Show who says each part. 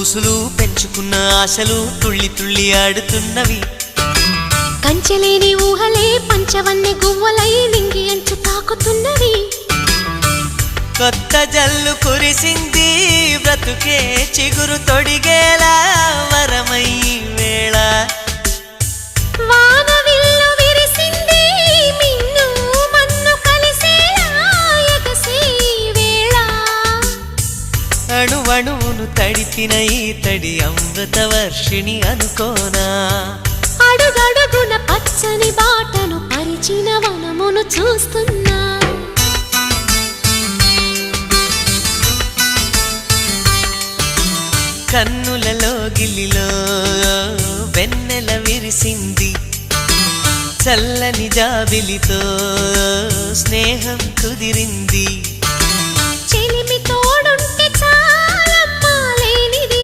Speaker 1: ఊసులు పెంచుకున్న ఆశలు తుళ్ళి తుళ్ళి ఆడుతున్నవి.
Speaker 2: కంచెలేని ఊహలే పంచవన్నె గువ్వలై నింగి అంచు తాకుతున్నవి.
Speaker 1: కొత్త జల్లు కురిసింది బ్రతుకే చిగురు తొడిగేలా వరమై వేళ.
Speaker 2: వానవిల్లు విరిసింది మిన్ను మన్ను కలిసేలా ఎగసే వేళ.
Speaker 1: అణువణువును తడిపిన ఈ తడి అమృత వర్షిణి అనుకోనా.
Speaker 2: అడుగడుగున పచ్చని బాటను పరిచిన వనమును చూస్తున్నా.
Speaker 1: కన్నులలో గిల్లిలో వెన్నెల విరిసింది. చల్లని జాబిలితో స్నేహం కుదిరింది.